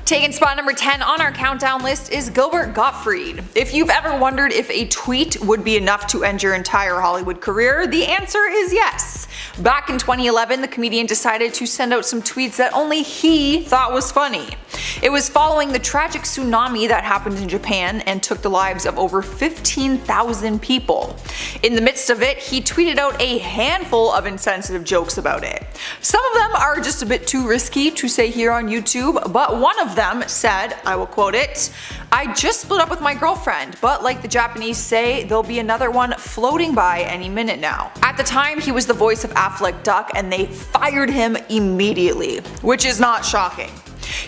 Taking spot number 10 on our countdown list is Gilbert Gottfried. If you've ever wondered if a tweet would be enough to end your entire Hollywood career, the answer is yes. Back in 2011, the comedian decided to send out some tweets that only he thought was funny. It was following the tragic tsunami that happened in Japan and took the lives of over 15,000 people. In the midst of it, he tweeted out a handful of insensitive jokes about it. Some of them are just a bit too risky to say here on YouTube, but one of them said, I will quote it, "I just split up with my girlfriend, but like the Japanese say, there'll be another one floating by any minute now." At the time, he was the voice of Affleck Duck and they fired him immediately, which is not shocking.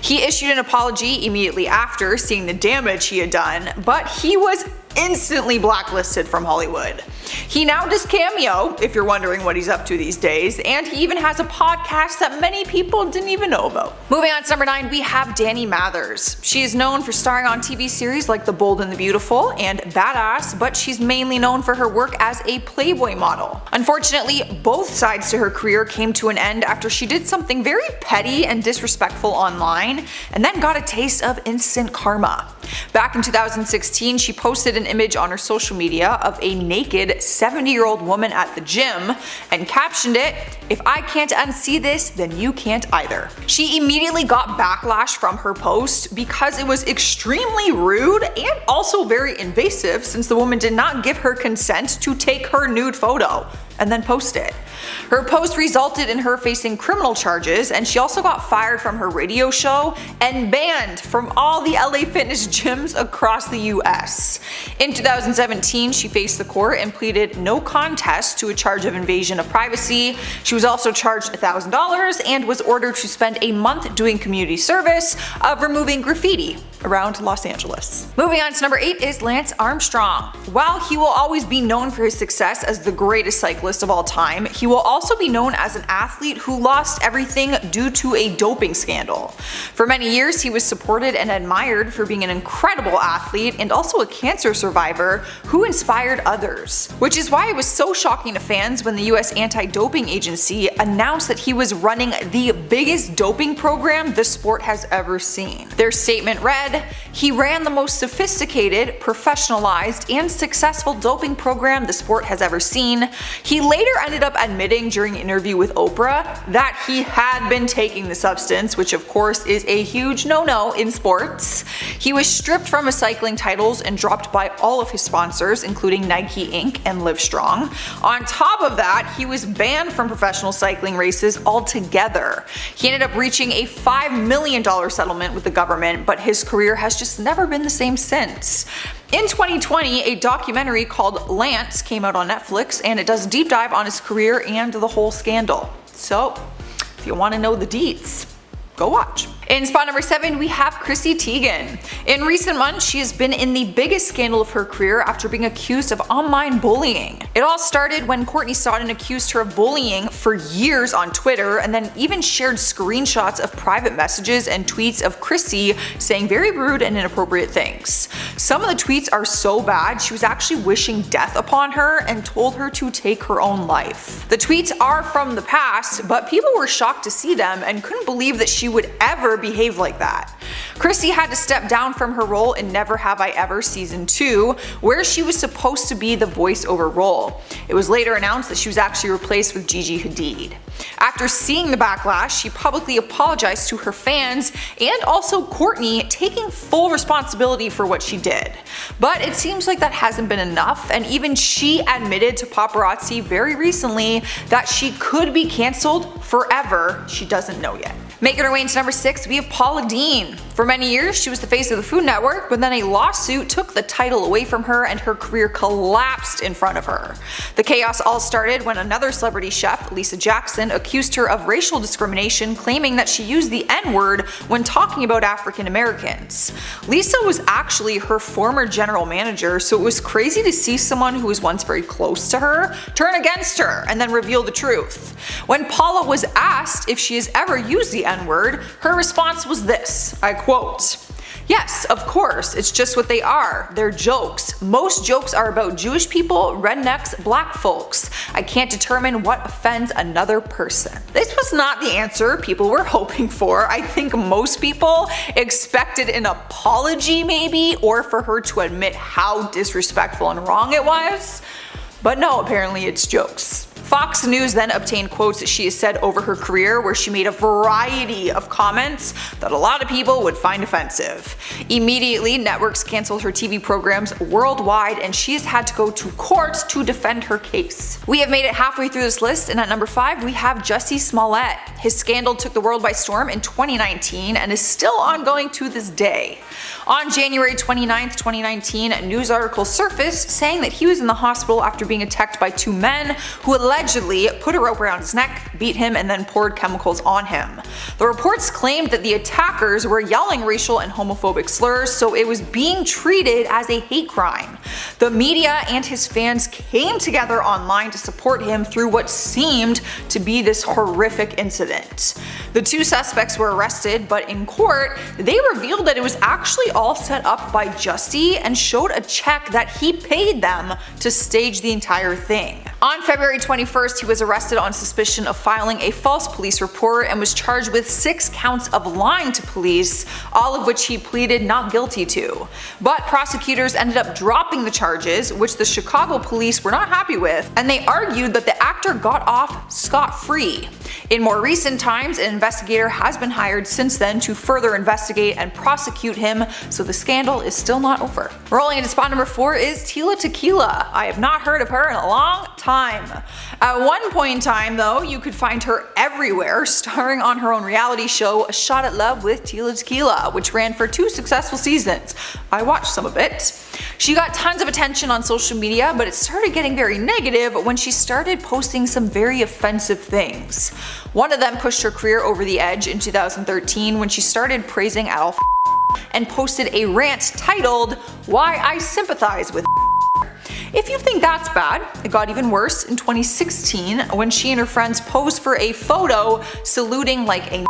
He issued an apology immediately after seeing the damage he had done, but he was instantly blacklisted from Hollywood. He now does Cameo, if you're wondering what he's up to these days, and he even has a podcast that many people didn't even know about. Moving on to number 9, we have Dani Mathers. She is known for starring on TV series like The Bold and the Beautiful and Badass, but she's mainly known for her work as a Playboy model. Unfortunately, both sides to her career came to an end after she did something very petty and disrespectful online, and then got a taste of instant karma. Back in 2016, she posted an image on her social media of a naked 70-year-old woman at the gym and captioned it, "If I can't unsee this, then you can't either." She immediately got backlash from her post because it was extremely rude and also very invasive since the woman did not give her consent to take her nude photo and then post it. Her post resulted in her facing criminal charges, and she also got fired from her radio show and banned from all the LA fitness gyms across the US. In 2017, she faced the court and pleaded no contest to a charge of invasion of privacy. She was also charged $1,000 and was ordered to spend a month doing community service of removing graffiti around Los Angeles. Moving on to number 8 is Lance Armstrong. While he will always be known for his success as the greatest cyclist of all time, he will also be known as an athlete who lost everything due to a doping scandal. For many years, he was supported and admired for being an incredible athlete and also a cancer survivor who inspired others. Which is why it was so shocking to fans when the US Anti-Doping Agency announced that he was running the biggest doping program the sport has ever seen. Their statement read, "He ran the most sophisticated, professionalized, and successful doping program the sport has ever seen." He later ended up admitting during an interview with Oprah that he had been taking the substance, which of course is a huge no-no in sports. He was stripped from his cycling titles and dropped by all of his sponsors, including Nike Inc. and Livestrong. On top of that, he was banned from professional cycling races altogether. He ended up reaching a $5 million settlement with the government, but his career has just never been the same since. In 2020, a documentary called Lance came out on Netflix, and it does a deep dive on his career and the whole scandal. So, if you want to know the deets, go watch. In spot number 7, we have Chrissy Teigen. In recent months, she has been in the biggest scandal of her career after being accused of online bullying. It all started when Courtney Stodden accused her of bullying for years on Twitter, and then even shared screenshots of private messages and tweets of Chrissy saying very rude and inappropriate things. Some of the tweets are so bad, she was actually wishing death upon her and told her to take her own life. The tweets are from the past, but people were shocked to see them and couldn't believe that she would ever behave like that. Chrissy had to step down from her role in Never Have I Ever Season 2, where she was supposed to be the voiceover role. It was later announced that she was actually replaced with Gigi Hadid. After seeing the backlash, she publicly apologized to her fans and also Courtney, taking full responsibility for what she did. But it seems like that hasn't been enough, and even she admitted to paparazzi very recently that she could be cancelled forever. She doesn't know yet. Making her way into number 6, we have Paula Deen. For many years, she was the face of the Food Network, but then a lawsuit took the title away from her and her career collapsed in front of her. The chaos all started when another celebrity chef, Lisa Jackson, accused her of racial discrimination, claiming that she used the N-word when talking about African Americans. Lisa was actually her former general manager, so it was crazy to see someone who was once very close to her turn against her and then reveal the truth. When Paula was asked if she has ever used the N-word, her response was this, I quote, Yes, of course, it's just what they are. They're jokes. Most jokes are about Jewish people, rednecks, black folks. I can't determine what offends another person. This was not the answer people were hoping for. I think most people expected an apology maybe, or for her to admit how disrespectful and wrong it was. But no, apparently it's jokes. Fox News then obtained quotes that she has said over her career where she made a variety of comments that a lot of people would find offensive. Immediately, networks canceled her TV programs worldwide and she has had to go to court to defend her case. We have made it halfway through this list, and at number 5 we have Jussie Smollett. His scandal took the world by storm in 2019 and is still ongoing to this day. On January 29, 2019, news articles surfaced saying that he was in the hospital after being attacked by 2 men who allegedly put a rope around his neck, beat him, and then poured chemicals on him. The reports claimed that the attackers were yelling racial and homophobic slurs, so it was being treated as a hate crime. The media and his fans came together online to support him through what seemed to be this horrific incident. The 2 suspects were arrested, but in court, they revealed that it was actually all set up by Jussie and showed a check that he paid them to stage the entire thing. On February 21st, he was arrested on suspicion of filing a false police report and was charged with 6 counts of lying to police, all of which he pleaded not guilty to. But prosecutors ended up dropping the charges, which the Chicago police were not happy with, and they argued that the actor got off scot-free. In more recent times, an investigator has been hired since then to further investigate and prosecute him, so the scandal is still not over. Rolling into spot number 4 is Tila Tequila. I have not heard of her in a long time. At one point in time though, you could find her everywhere, starring on her own reality show A Shot at Love with Tila Tequila, which ran for 2 successful seasons. I watched some of it. She got tons of attention on social media, but it started getting very negative when she started posting some very offensive things. One of them pushed her career over the edge in 2013 when she started praising Adolf and posted a rant titled, "Why I Sympathize with." If you think that's bad, it got even worse in 2016 when she and her friends posed for a photo saluting like a.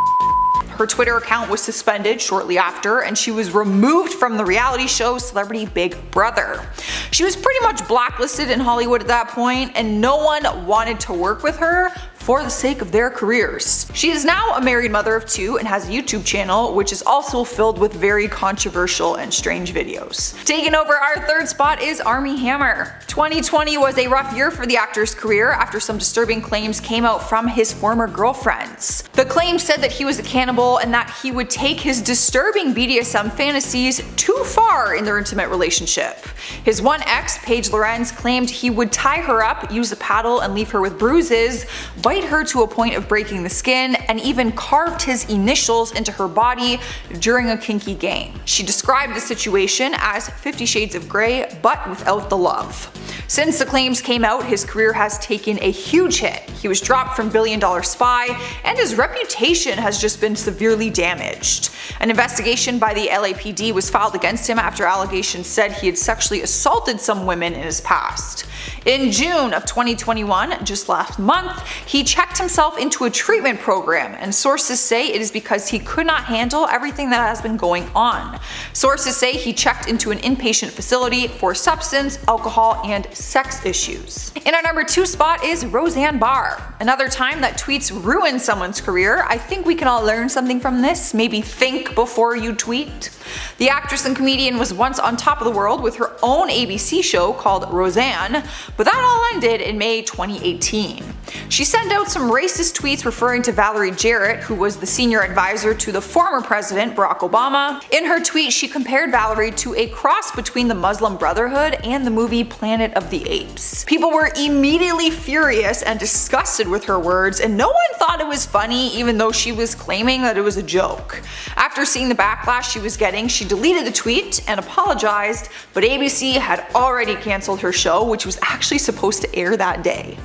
Her Twitter account was suspended shortly after, and she was removed from the reality show Celebrity Big Brother. She was pretty much blacklisted in Hollywood at that point, and no one wanted to work with her for the sake of their careers. She is now a married mother of 2 and has a YouTube channel, which is also filled with very controversial and strange videos. Taking over our 3rd spot is Armie Hammer. 2020 was a rough year for the actor's career after some disturbing claims came out from his former girlfriends. The claims said that he was a cannibal and that he would take his disturbing BDSM fantasies too far in their intimate relationship. His one ex, Paige Lorenz, claimed he would tie her up, use a paddle, and leave her with bruises, bite her to a point of breaking the skin, and even carved his initials into her body during a kinky game. She described the situation as 50 Shades of Grey, but without the love. Since the claims came out, his career has taken a huge hit. He was dropped from Billion Dollar Spy, and his reputation has just been severely damaged. An investigation by the LAPD was filed against him after allegations said he had sexually assaulted some women in his past. In June of 2021, just last month, he checked himself into a treatment program, and sources say it is because he could not handle everything that has been going on. Sources say he checked into an inpatient facility for substance, alcohol, and sex issues. In our number 2 spot is Roseanne Barr. Another time that tweets ruin someone's career. I think we can all learn something from this. Maybe think before you tweet. The actress and comedian was once on top of the world with her own ABC show called Roseanne, but that all ended in May 2018. She sent out some racist tweets referring to Valerie Jarrett, who was the senior advisor to the former president Barack Obama. In her tweet, she compared Valerie to a cross between the Muslim Brotherhood and the movie Planet of the Apes. People were immediately furious and disgusted with her words, and no one thought it was funny even though she was claiming that it was a joke. After seeing the backlash she was getting, she deleted the tweet and apologized, but ABC had already canceled her show, which was actually supposed to air that day.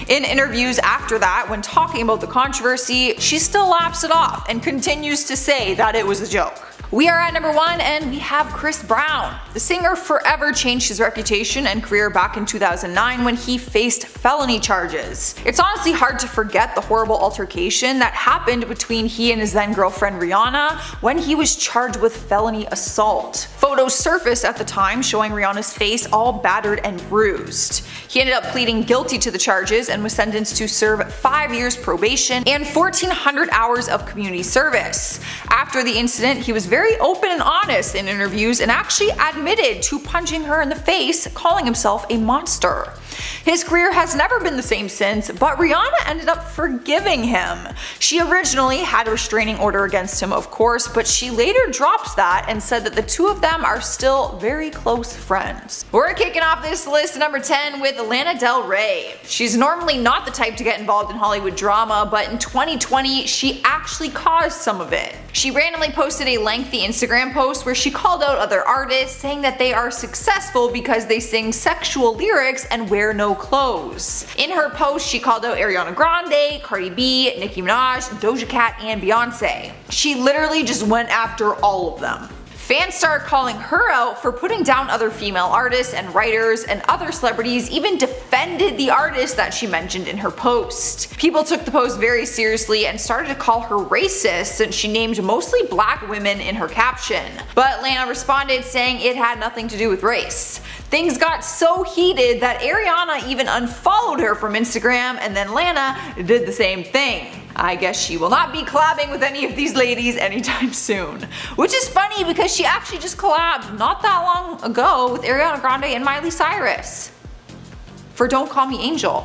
In interviews after that, when talking about the controversy, she still laughs it off and continues to say that it was a joke. We are at number 1 and we have Chris Brown. The singer forever changed his reputation and career back in 2009 when he faced felony charges. It's honestly hard to forget the horrible altercation that happened between he and his then girlfriend Rihanna when he was charged with felony assault. Photos surfaced at the time showing Rihanna's face all battered and bruised. He ended up pleading guilty to the charges and was sentenced to serve 5 years probation and 1,400 hours of community service. After the incident, he was very open and honest in interviews and actually admitted to punching her in the face, calling himself a monster. His career has never been the same since, but Rihanna ended up forgiving him. She originally had a restraining order against him, of course, but she later dropped that and said that the two of them are still very close friends. We're kicking off this list at number 10 with Lana Del Rey. She's normally not the type to get involved in Hollywood drama, but in 2020 she actually caused some of it. She randomly posted a lengthy Instagram post where she called out other artists, saying that they are successful because they sing sexual lyrics and wear no clothes. In her post, she called out Ariana Grande, Cardi B, Nicki Minaj, Doja Cat, and Beyonce. She literally just went after all of them. Fans started calling her out for putting down other female artists and writers, and other celebrities even defended the artist that she mentioned in her post. People took the post very seriously and started to call her racist since she named mostly black women in her caption. But Lana responded saying it had nothing to do with race. Things got so heated that Ariana even unfollowed her from Instagram, and then Lana did the same thing. I guess she will not be collabing with any of these ladies anytime soon. Which is funny because she actually just collabed not that long ago with Ariana Grande and Miley Cyrus for Don't Call Me Angel.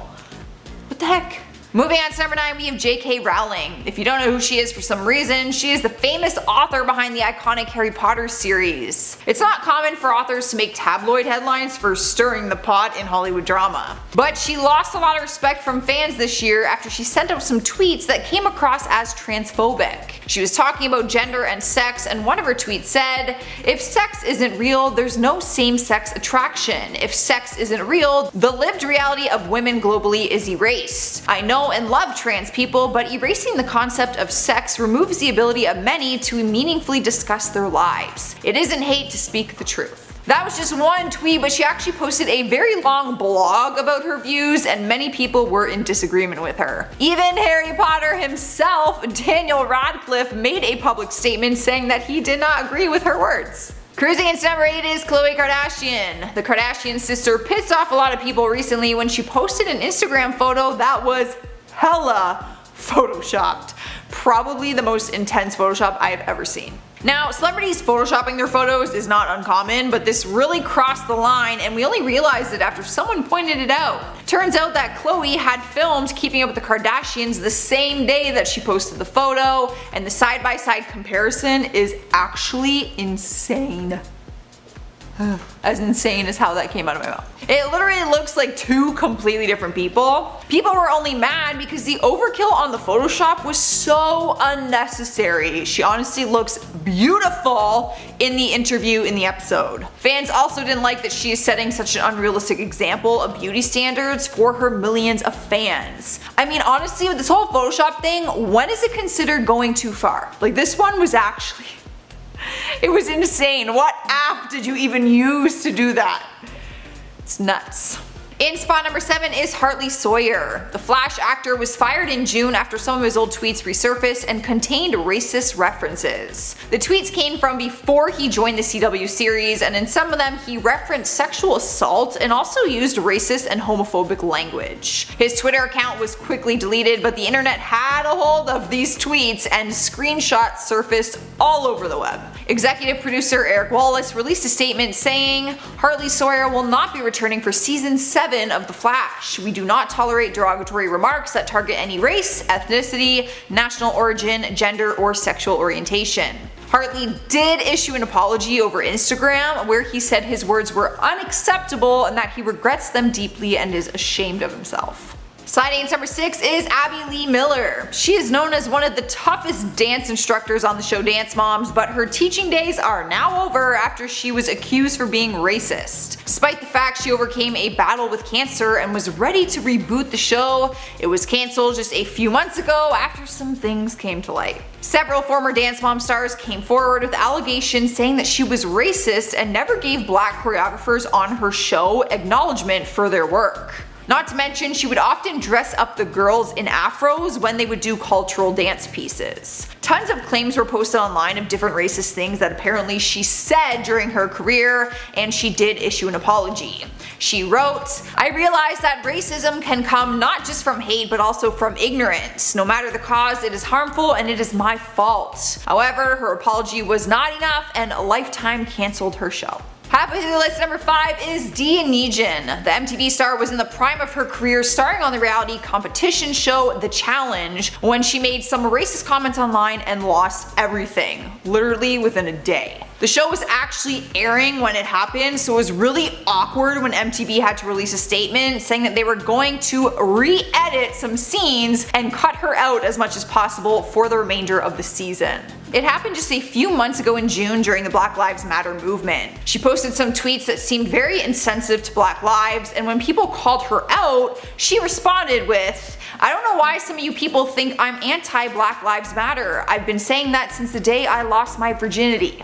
What the heck? Moving on to number 9, we have J.K. Rowling. If you don't know who she is for some reason, she is the famous author behind the iconic Harry Potter series. It's not common for authors to make tabloid headlines for stirring the pot in Hollywood drama. But she lost a lot of respect from fans this year after she sent out some tweets that came across as transphobic. She was talking about gender and sex, and one of her tweets said, "If sex isn't real, there's no same-sex attraction. If sex isn't real, the lived reality of women globally is erased. I know and love trans people, but erasing the concept of sex removes the ability of many to meaningfully discuss their lives. It isn't hate to speak the truth." That was just one tweet, but she actually posted a very long blog about her views, and many people were in disagreement with her. Even Harry Potter himself, Daniel Radcliffe, made a public statement saying that he did not agree with her words. Cruising into number 8 is Khloe Kardashian. The Kardashian sister pissed off a lot of people recently when she posted an Instagram photo that was hella photoshopped. Probably the most intense Photoshop I have ever seen. Now, celebrities photoshopping their photos is not uncommon, but this really crossed the line, and we only realized it after someone pointed it out. Turns out that Khloe had filmed Keeping Up with the Kardashians the same day that she posted the photo, and the side-by-side comparison is actually insane. As insane as how that came out of my mouth. It literally looks like two completely different people. People were only mad because the overkill on the Photoshop was so unnecessary. She honestly looks beautiful in the interview in the episode. Fans also didn't like that she is setting such an unrealistic example of beauty standards for her millions of fans. I mean, honestly, with this whole Photoshop thing, when is it considered going too far? Like, this one was actually... it was insane. What app did you even use to do that? It's nuts. In spot number 7 is Hartley Sawyer. The Flash actor was fired in June after some of his old tweets resurfaced and contained racist references. The tweets came from before he joined the CW series, and in some of them he referenced sexual assault and also used racist and homophobic language. His Twitter account was quickly deleted, but the internet had a hold of these tweets and screenshots surfaced all over the web. Executive producer Eric Wallace released a statement saying, "Hartley Sawyer will not be returning for season 7 of The Flash. We do not tolerate derogatory remarks that target any race, ethnicity, national origin, gender, or sexual orientation." Hartley did issue an apology over Instagram where he said his words were unacceptable and that he regrets them deeply and is ashamed of himself. Sliding into number 6 is Abby Lee Miller. She is known as one of the toughest dance instructors on the show Dance Moms, but her teaching days are now over after she was accused for being racist. Despite the fact she overcame a battle with cancer and was ready to reboot the show, it was cancelled just a few months ago after some things came to light. Several former Dance Mom stars came forward with allegations saying that she was racist and never gave black choreographers on her show acknowledgement for their work. Not to mention, she would often dress up the girls in afros when they would do cultural dance pieces. Tons of claims were posted online of different racist things that apparently she said during her career, and she did issue an apology. She wrote, "I realize that racism can come not just from hate but also from ignorance. No matter the cause, it is harmful and it is my fault." However, her apology was not enough and Lifetime cancelled her show. Halfway through the list, number 5 is DeGeneres. The MTV star was in the prime of her career starring on the reality competition show The Challenge when she made some racist comments online and lost everything, literally within a day. The show was actually airing when it happened, so it was really awkward when MTV had to release a statement saying that they were going to re-edit some scenes and cut her out as much as possible for the remainder of the season. It happened just a few months ago in June during the Black Lives Matter movement. She posted some tweets that seemed very insensitive to black lives, and when people called her out, she responded with, "I don't know why some of you people think I'm anti-Black Lives Matter. I've been saying that since the day I lost my virginity."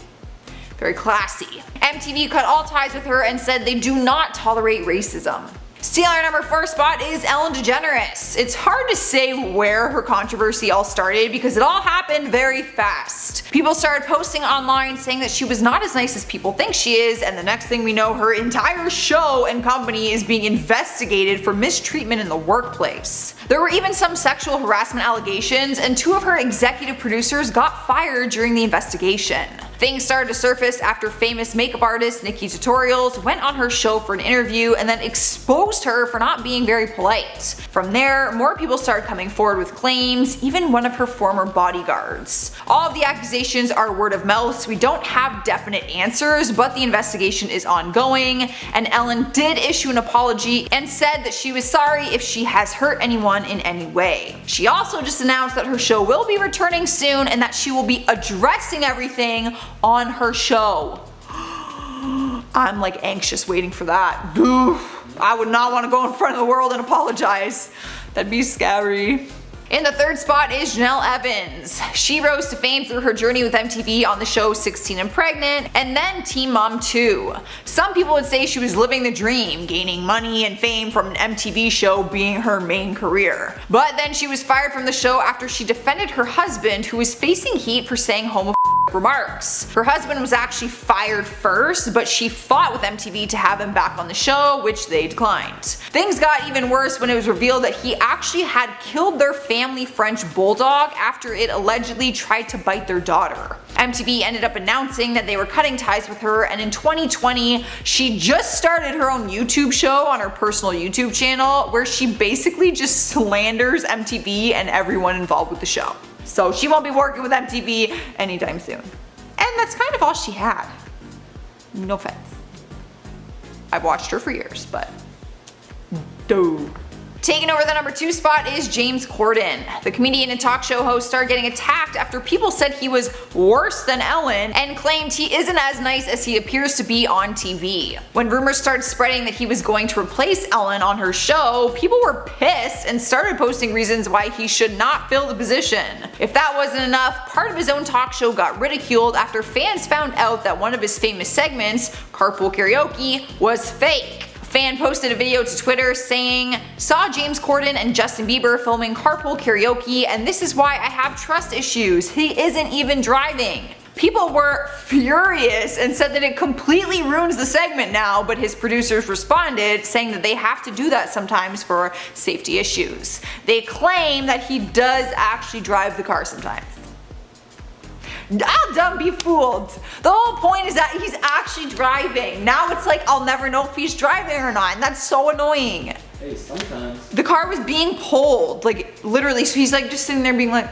Very classy. MTV cut all ties with her and said they do not tolerate racism. Stealing our number 4 spot is Ellen DeGeneres. It's hard to say where her controversy all started because it all happened very fast. People started posting online saying that she was not as nice as people think she is, and the next thing we know, her entire show and company is being investigated for mistreatment in the workplace. There were even some sexual harassment allegations, and 2 of her executive producers got fired during the investigation. Things started to surface after famous makeup artist Nikki Tutorials went on her show for an interview and then exposed her for not being very polite. From there, more people started coming forward with claims, even one of her former bodyguards. All of the accusations are word of mouth, so we don't have definite answers, but the investigation is ongoing, and Ellen did issue an apology and said that she was sorry if she has hurt anyone in any way. She also just announced that her show will be returning soon and that she will be addressing everything on her show. I'm like anxious waiting for that. Boo! I would not want to go in front of the world and apologize. That'd be scary. In the 3rd spot is Janelle Evans. She rose to fame through her journey with MTV on the show 16 and Pregnant, and then Teen Mom 2. Some people would say she was living the dream, gaining money and fame from an MTV show being her main career. But then she was fired from the show after she defended her husband, who was facing heat for saying homophobic remarks. Her husband was actually fired first, but she fought with MTV to have him back on the show, which they declined. Things got even worse when it was revealed that he actually had killed their family French bulldog after it allegedly tried to bite their daughter. MTV ended up announcing that they were cutting ties with her, and in 2020, she just started her own YouTube show on her personal YouTube channel where she basically just slanders MTV and everyone involved with the show. So she won't be working with MTV anytime soon. And that's kind of all she had. No offense. I've watched her for years, but duh. Taking over the number 2 spot is James Corden. The comedian and talk show host started getting attacked after people said he was worse than Ellen and claimed he isn't as nice as he appears to be on TV. When rumors started spreading that he was going to replace Ellen on her show, people were pissed and started posting reasons why he should not fill the position. If that wasn't enough, part of his own talk show got ridiculed after fans found out that one of his famous segments, Carpool Karaoke, was fake. Fan posted a video to Twitter saying, "Saw James Corden and Justin Bieber filming Carpool Karaoke, and this is why I have trust issues. He isn't even driving." People were furious and said that it completely ruins the segment now, but his producers responded saying that they have to do that sometimes for safety issues. They claim that he does actually drive the car sometimes. I'll don't be fooled. The whole point is that he's actually driving. Now it's like I'll never know if he's driving or not, and that's so annoying. Hey, sometimes. The car was being pulled, like literally, so he's like just sitting there being like,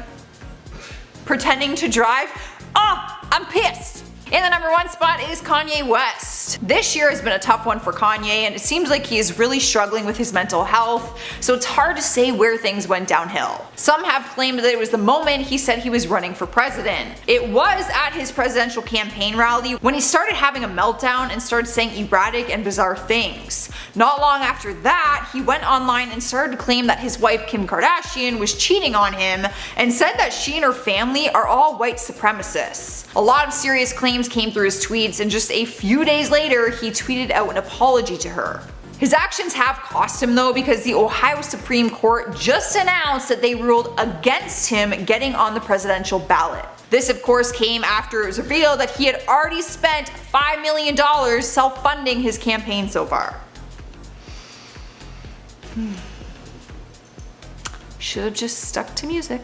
pretending to drive. Oh, I'm pissed. And the number 1 spot is Kanye West. This year has been a tough one for Kanye, and it seems like he is really struggling with his mental health, so it's hard to say where things went downhill. Some have claimed that it was the moment he said he was running for president. It was at his presidential campaign rally when he started having a meltdown and started saying erratic and bizarre things. Not long after that, he went online and started to claim that his wife Kim Kardashian was cheating on him and said that she and her family are all white supremacists. A lot of serious claims came through his tweets, and just a few days later he tweeted out an apology to her. His actions have cost him though, because the Ohio Supreme Court just announced that they ruled against him getting on the presidential ballot. This of course came after it was revealed that he had already spent $5 million self-funding his campaign so far. Should have just stuck to music.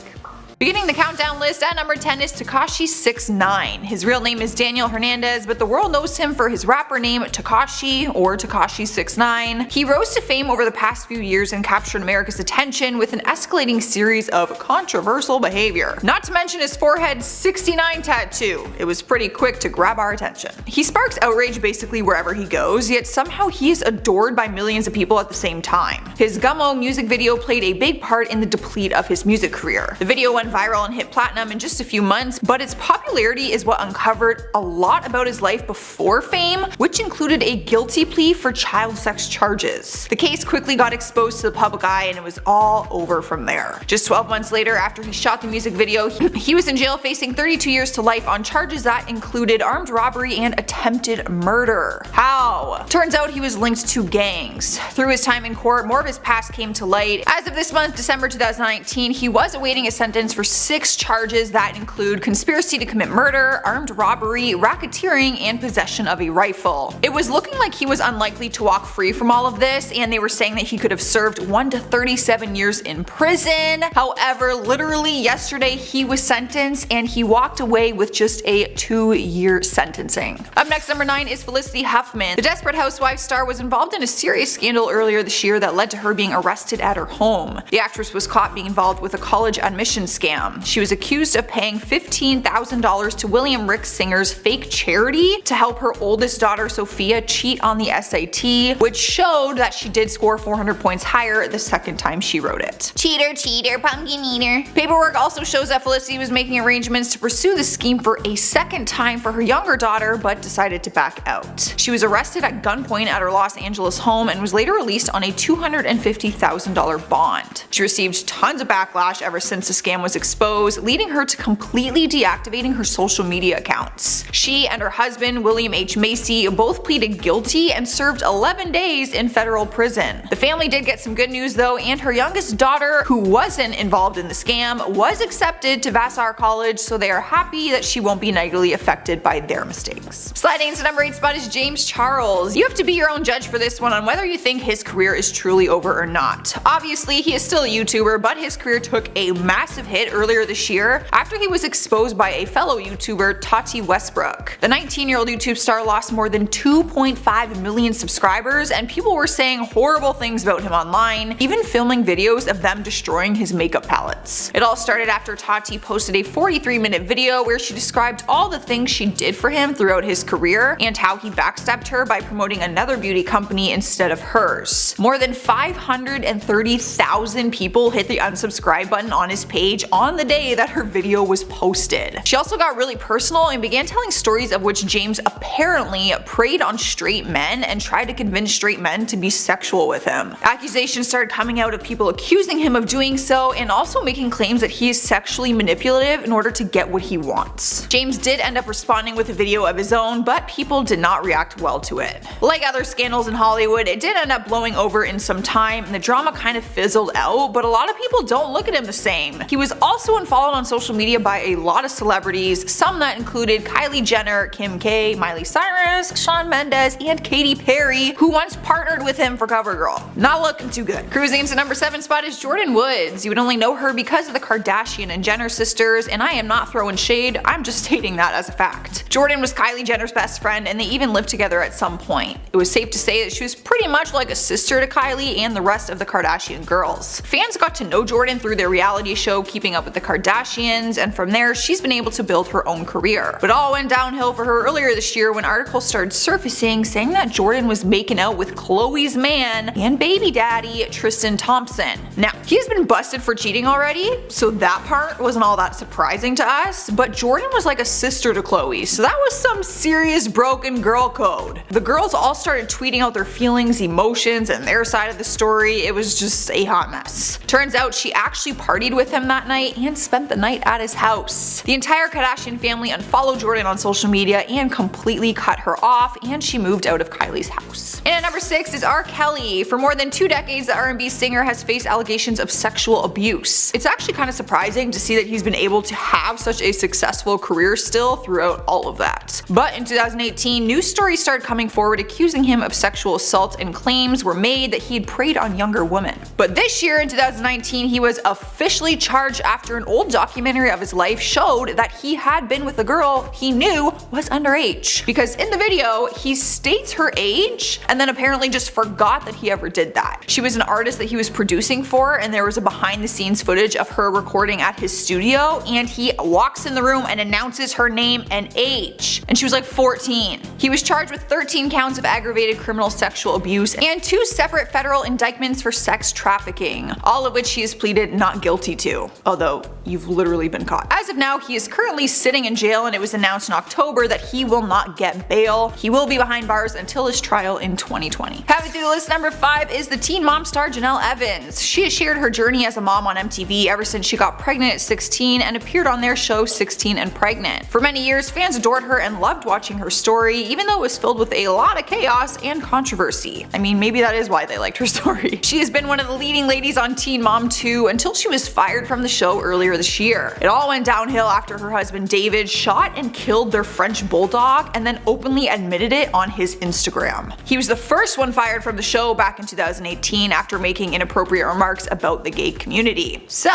Beginning the countdown list at number 10 is Tekashi 6ix9ine. His real name is Daniel Hernandez, but the world knows him for his rapper name Tekashi, or Tekashi 6ix9ine. He rose to fame over the past few years and captured America's attention with an escalating series of controversial behavior. Not to mention his forehead 69 tattoo. It was pretty quick to grab our attention. He sparks outrage basically wherever he goes, yet somehow he is adored by millions of people at the same time. His Gummo music video played a big part in the deplete of his music career. The video went viral and hit platinum in just a few months, but its popularity is what uncovered a lot about his life before fame, which included a guilty plea for child sex charges. The case quickly got exposed to the public eye, and it was all over from there. Just 12 months later, after he shot the music video, he was in jail facing 32 years to life on charges that included armed robbery and attempted murder. How? Turns out he was linked to gangs. Through his time in court, more of his past came to light. As of this month, December 2019, he was awaiting a sentence for 6 charges that include conspiracy to commit murder, armed robbery, racketeering, and possession of a rifle. It was looking like he was unlikely to walk free from all of this, and they were saying that he could have served 1 to 37 years in prison. However, literally yesterday he was sentenced and he walked away with just a 2-year sentencing. Up next, number 9 is Felicity Huffman. The Desperate Housewives star was involved in a serious scandal earlier this year that led to her being arrested at her home. The actress was caught being involved with a college admissions scam. She was accused of paying $15,000 to William Rick Singer's fake charity to help her oldest daughter Sophia cheat on the SAT, which showed that she did score 400 points higher the second time she wrote it. Cheater, cheater, pumpkin eater. Paperwork also shows that Felicity was making arrangements to pursue the scheme for a second time for her younger daughter, but decided to back out. She was arrested at gunpoint at her Los Angeles home and was later released on a $250,000 bond. She received tons of backlash ever since the scam was exposed, leading her to completely deactivating her social media accounts. She and her husband, William H. Macy, both pleaded guilty and served 11 days in federal prison. The family did get some good news though, and her youngest daughter, who wasn't involved in the scam, was accepted to Vassar College, so they are happy that she won't be negatively affected by their mistakes. Sliding into number 8 spot is James Charles. You have to be your own judge for this one on whether you think his career is truly over or not. Obviously, he is still a YouTuber, but his career took a massive hit earlier this year after he was exposed by a fellow YouTuber, Tati Westbrook. The 19-year-old YouTube star lost more than 2.5 million subscribers, and people were saying horrible things about him online, even filming videos of them destroying his makeup palettes. It all started after Tati posted a 43-minute video where she described all the things she did for him throughout his career and how he backstabbed her by promoting another beauty company instead of hers. More than 530,000 people hit the unsubscribe button on his page on the day that her video was posted. She also got really personal and began telling stories of which James apparently preyed on straight men and tried to convince straight men to be sexual with him. Accusations started coming out of people accusing him of doing so, and also making claims that he is sexually manipulative in order to get what he wants. James did end up responding with a video of his own, but people did not react well to it. Like other scandals in Hollywood, it did end up blowing over in some time, and the drama kind of fizzled out, but a lot of people don't look at him the same. He was also unfollowed on social media by a lot of celebrities, some that included Kylie Jenner, Kim K, Miley Cyrus, Shawn Mendes, and Katy Perry, who once partnered with him for CoverGirl. Not looking too good. Cruising into number 7 spot is Jordyn Woods. You would only know her because of the Kardashian and Jenner sisters, and I am not throwing shade, I'm just stating that as a fact. Jordyn was Kylie Jenner's best friend, and they even lived together at some point. It was safe to say that she was pretty much like a sister to Kylie and the rest of the Kardashian girls. Fans got to know Jordyn through their reality show Keeping keeping up with the Kardashians, and from there she's been able to build her own career. But all went downhill for her earlier this year when articles started surfacing saying that Jordan was making out with Khloe's man and baby daddy Tristan Thompson. Now, he's been busted for cheating already, so that part wasn't all that surprising to us, but Jordan was like a sister to Khloe, so that was some serious broken girl code. The girls all started tweeting out their feelings, emotions, and their side of the story. It was just a hot mess. Turns out she actually partied with him that night and spent the night at his house. The entire Kardashian family unfollowed Jordan on social media and completely cut her off, and she moved out of Kylie's house. And at number 6 is R. Kelly. For more than 2 decades, the R&B singer has faced allegations of sexual abuse. It's actually kind of surprising to see that he's been able to have such a successful career still throughout all of that. But in 2018, news stories started coming forward accusing him of sexual assault, and claims were made that he had preyed on younger women. But this year in 2019, he was officially charged after an old documentary of his life showed that he had been with a girl he knew was underage. Because in the video, he states her age and then apparently just forgot that he ever did that. She was an artist that he was producing for, and there was a behind the scenes footage of her recording at his studio, and he walks in the room and announces her name and age, and she was like 14. He was charged with 13 counts of aggravated criminal sexual abuse and 2 separate federal indictments for sex trafficking, all of which he has pleaded not guilty to, although you've literally been caught. As of now, he is currently sitting in jail, and it was announced in October that he will not get bail. He will be behind bars until his trial in 2020. Having through the list, number 5 is the Teen Mom star Janelle Evans. She has shared her journey as a mom on MTV ever since she got pregnant at 16 and appeared on their show 16 and Pregnant. For many years, fans adored her and loved watching her story, even though it was filled with a lot of chaos and controversy. I mean, maybe that is why they liked her story. She has been one of the leading ladies on Teen Mom 2 until she was fired from the show earlier this year. It all went downhill after her husband David shot and killed their French bulldog and then openly admitted it on his Instagram. He was the first one fired from the show back in 2018 after making inappropriate remarks about the gay community. So,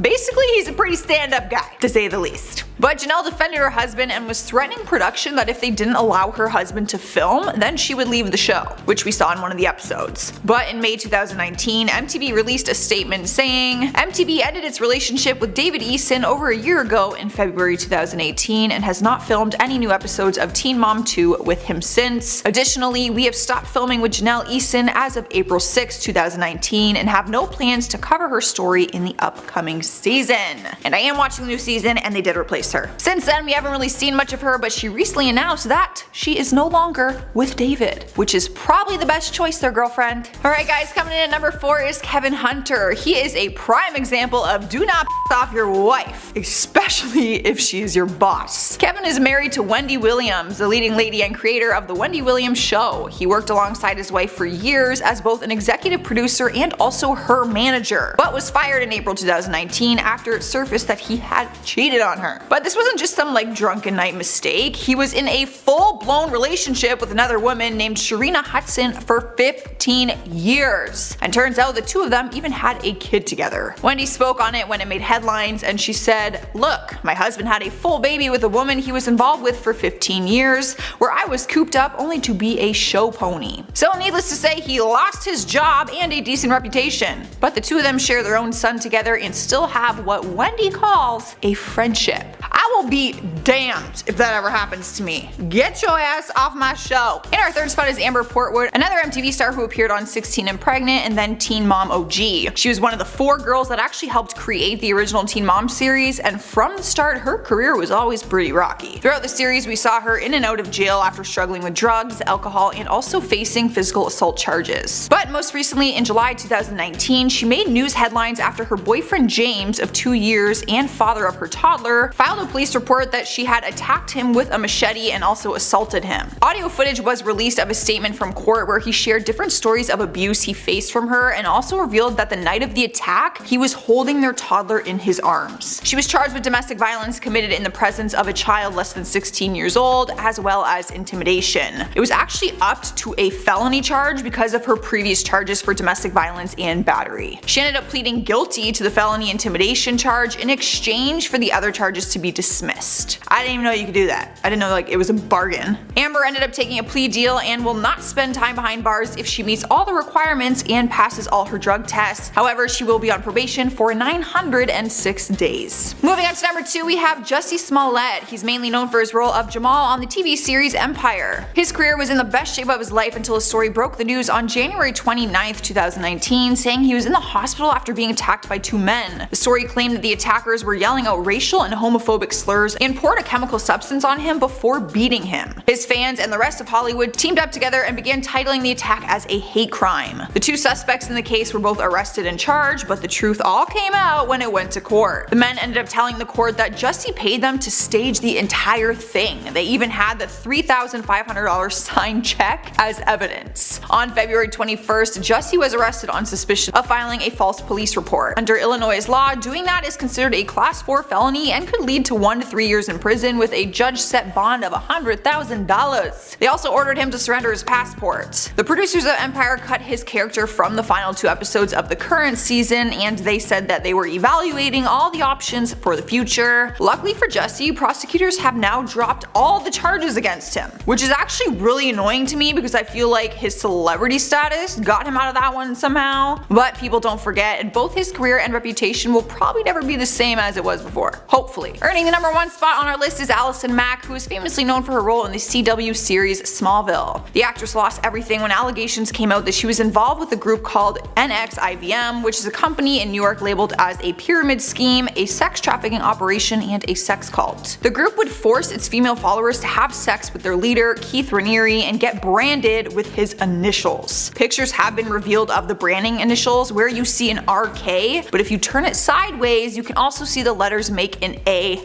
basically, he's a pretty stand-up guy, to say the least. But Janelle defended her husband and was threatening production that if they didn't allow her husband to film, then she would leave the show, which we saw in one of the episodes. But in May 2019, MTV released a statement saying, MTV ended its relationship with David Eason over a year ago in February 2018 and has not filmed any new episodes of Teen Mom 2 with him since. Additionally, we have stopped filming with Janelle Eason as of April 6, 2019 and have no plans to cover her story in the upcoming season. And I am watching the new season, and they did replace her. Since then, we haven't really seen much of her, but she recently announced that she is no longer with David, which is probably the best choice there, girlfriend. Alright guys, coming in at number 4 is Kevin Hunter. He is a prime example of do not piss off your wife, especially if she is your boss. Kevin is married to Wendy Williams, the leading lady and creator of The Wendy Williams Show. He worked alongside his wife for years as both an executive producer and also her manager, but was fired in April 2019 after it surfaced that he had cheated on her. But this wasn't just some drunken night mistake. He was in a full-blown relationship with another woman named Sharina Hudson for 15 years. And turns out the two of them even had a kid together. Wendy spoke on it when it made headlines, and she said, "Look, my husband had a full baby with a woman he was involved with for 15 years, where I was cooped up only to be a show pony." So needless to say, he lost his job and a decent reputation. But the two of them share their own son together and still have what Wendy calls a friendship. I will be damned if that ever happens to me. Get your ass off my show. In our third spot is Amber Portwood, another MTV star who appeared on 16 and Pregnant and then Teen Mom OG. She was one of the 4 girls that actually helped create the original Teen Mom series, and from the start her career was always pretty rocky. Throughout the series we saw her in and out of jail after struggling with drugs, alcohol, and also facing physical assault charges. But most recently in July 2019 she made news headlines after her boyfriend James of 2 years and father of her toddler filed a police report that she had attacked him with a machete and also assaulted him. Audio footage was released of a statement from court where he shared different stories of abuse he faced from her and also revealed that the night of the attack he was holding their toddler in his arms. She was charged with domestic violence committed in the presence of a child less than 16 years old, as well as intimidation. It was actually upped to a felony charge because of her previous charges for domestic violence and battery. She ended up pleading guilty to the felony intimidation charge in exchange for the other charges to be dismissed. dismissed. I didn't even know you could do that. I didn't know it was a bargain. Amber ended up taking a plea deal and will not spend time behind bars if she meets all the requirements and passes all her drug tests. However, she will be on probation for 906 days. Moving on to number 2, we have Jussie Smollett. He's mainly known for his role of Jamal on the TV series Empire. His career was in the best shape of his life until a story broke the news on January 29th, 2019, saying he was in the hospital after being attacked by 2 men. The story claimed that the attackers were yelling out racial and homophobic slurs and poured a chemical substance on him before beating him. His fans and the rest of Hollywood teamed up together and began titling the attack as a hate crime. The 2 suspects in the case were both arrested and charged, but the truth all came out when it went to court. The men ended up telling the court that Jussie paid them to stage the entire thing. They even had the $3,500 signed check as evidence. On February 21st, Jussie was arrested on suspicion of filing a false police report. Under Illinois' law, doing that is considered a Class 4 felony and could lead to 1 to 3 years in prison with a judge-set bond of $100,000. They also ordered him to surrender his passport. The producers of Empire cut his character from the final 2 episodes of the current season, and they said that they were evaluating all the options for the future. Luckily for Jussie, prosecutors have now dropped all the charges against him, which is actually really annoying to me because I feel like his celebrity status got him out of that one somehow. But people don't forget, and both his career and reputation will probably never be the same as it was before. Hopefully. Earning the number 1 spot on our list is Allison Mack, who is famously known for her role in the CW series Smallville. The actress lost everything when allegations came out that she was involved with a group called NXIVM, which is a company in New York labeled as a pyramid scheme, a sex trafficking operation, and a sex cult. The group would force its female followers to have sex with their leader, Keith Raniere, and get branded with his initials. Pictures have been revealed of the branding initials where you see an RK, but if you turn it sideways, you can also see the letters make an A.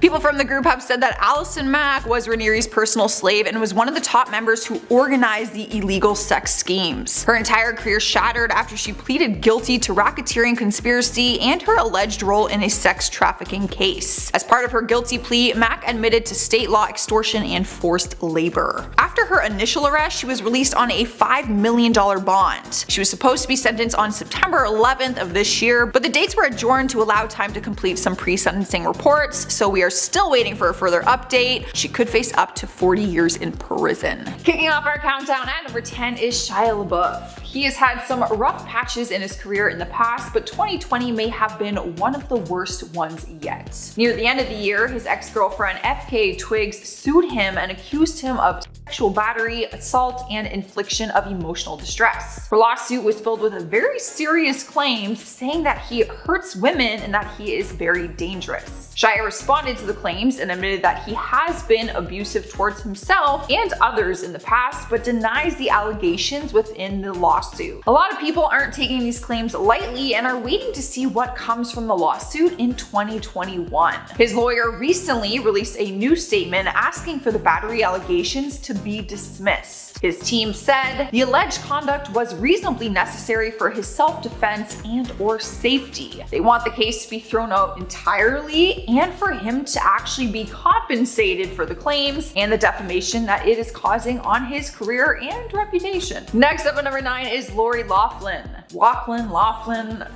People from the group have said that Allison Mack was Raniere's personal slave and was one of the top members who organized the illegal sex schemes. Her entire career shattered after she pleaded guilty to racketeering conspiracy and her alleged role in a sex trafficking case. As part of her guilty plea, Mack admitted to state law extortion and forced labor. After her initial arrest, she was released on a $5 million bond. She was supposed to be sentenced on September 11th of this year, but the dates were adjourned to allow time to complete some pre-sentencing reports, so we are still waiting for a further update. She could face up to 40 years in prison. Kicking off our countdown at number 10 is Shia LaBeouf. He has had some rough patches in his career in the past, but 2020 may have been one of the worst ones yet. Near the end of the year, his ex-girlfriend FKA Twigs sued him and accused him of sexual battery, assault, and infliction of emotional distress. Her lawsuit was filled with very serious claims, saying that he hurts women and that he is very dangerous. Shia responded to the claims and admitted that he has been abusive towards himself and others in the past, but denies the allegations within the lawsuit. A lot of people aren't taking these claims lightly and are waiting to see what comes from the lawsuit in 2021. His lawyer recently released a new statement asking for the battery allegations to be dismissed. His team said the alleged conduct was reasonably necessary for his self-defense and/or safety. They want the case to be thrown out entirely and for him to actually be compensated for the claims and the defamation that it is causing on his career and reputation. Next up at number 9 is Lori Loughlin. Loughlin.